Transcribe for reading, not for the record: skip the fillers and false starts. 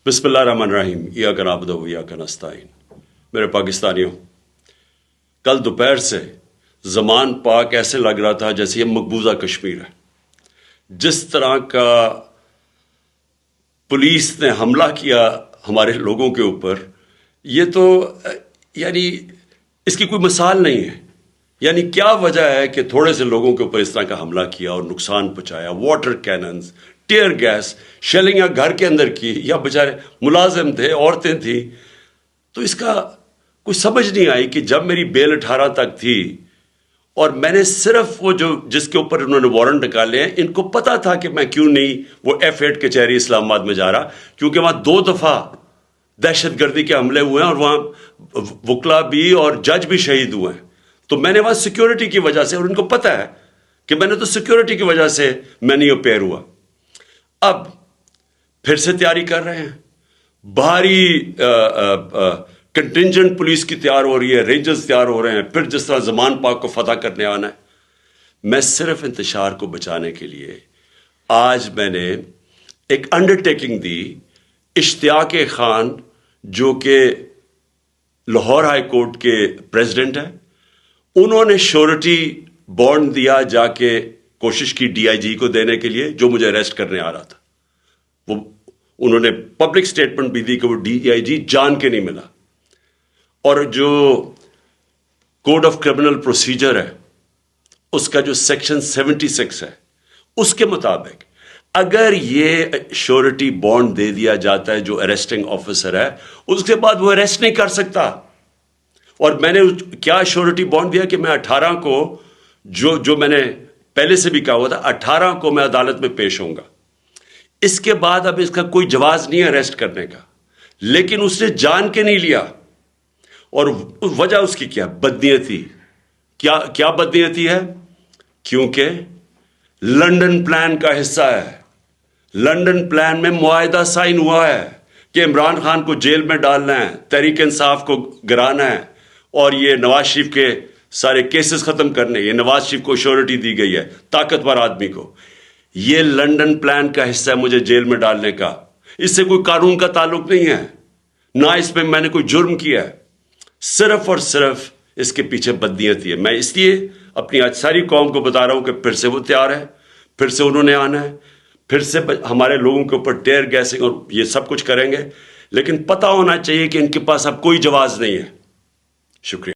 बिस्मिल्लाह रहमान रहीम। इय्याका नअबुदु व इय्याका नस्तईन। मेरे पाकिस्तानियों, कल दोपहर से ज़मान पाक ऐसे लग रहा था जैसे ये मकबूजा कश्मीर है। जिस तरह का पुलिस ने हमला किया हमारे लोगों के ऊपर, ये तो यानी इसकी कोई मिसाल नहीं है। यानी क्या वजह है कि थोड़े से लोगों के ऊपर इस तरह का हमला किया और नुकसान पहुंचाया। Water cannons, tear gas, shelling या घर के अंदर की, या बेचारे मुलाजिम थे, औरतें थी। तो इसका कोई समझ नहीं आई कि जब मेरी बेल 18 तक थी और मैंने सिर्फ वो जो जिसके ऊपर उन्होंने वारंट निकाले हैं, इनको पता था कि मैं क्यों नहीं वो F8 कचहरी इस्लामाबाद में जा रहा, क्योंकि वहां 2 दफा दहशतगर्दी के हमले हुए हैं और वहां वकला भी और जज भी शहीद हुए हैं। तो मैंने वहां सिक्योरिटी की वजह से, और उनको पता है कि मैंने तो सिक्योरिटी की वजह से मैं नहीं अपेयर हुआ। अब फिर से तैयारी कर रहे हैं, भारी कंटिंजेंट पुलिस की तैयार हो रही है, रेंजर्स तैयार हो रहे हैं, फिर जिस तरह ज़मान पाक को फतह करने आना है। मैं सिर्फ इंतशार को बचाने के लिए आज मैंने एक अंडरटेकिंग दी। इश्तियाक खान जो कि लाहौर हाई कोर्ट के प्रेसिडेंट हैं, उन्होंने श्योरिटी बॉन्ड दिया, जाके कोशिश की DIG को देने के लिए जो मुझे अरेस्ट करने आ रहा था। वो उन्होंने पब्लिक स्टेटमेंट भी दी कि वो DIG जान के नहीं मिला। और जो कोड ऑफ क्रिमिनल प्रोसीजर है, उसका जो सेक्शन 76 है, उसके मुताबिक अगर ये श्योरिटी बॉन्ड दे दिया जाता है जो अरेस्टिंग ऑफिसर है, उसके बाद वो अरेस्ट नहीं कर सकता। और मैंने क्या श्योरिटी बॉन्ड दिया कि मैं 18 को जो मैंने पहले से भी कहा हुआ था, 18 को मैं अदालत में पेश होऊंगा। इसके बाद अब इसका कोई जवाज नहीं है अरेस्ट करने का, लेकिन उसने जान के नहीं लिया। और वजह उसकी क्या? बदनीयती। क्या बदनीयती है? क्योंकि लंदन प्लान का हिस्सा है। लंदन प्लान में मुआहिदा साइन हुआ है कि इमरान खान को जेल में डालना है, तहरीक इंसाफ को गिराना है, और ये नवाज शरीफ के सारे केसेस खत्म करने। ये नवाज शरीफ को श्योरिटी दी गई है, ताकतवर आदमी को। ये लंदन प्लान का हिस्सा है मुझे जेल में डालने का। इससे कोई कानून का ताल्लुक नहीं है, ना इसमें मैंने कोई जुर्म किया है। सिर्फ और सिर्फ इसके पीछे बदनीयती है। मैं इसलिए अपनी आज सारी कौम को बता रहा हूं कि फिर से वो तैयार है, फिर से उन्होंने आना है, फिर से हमारे लोगों के ऊपर टेयर गैसिंग और ये सब कुछ करेंगे। लेकिन पता होना चाहिए कि इनके पास अब कोई जवाब नहीं है। शुक्रिया।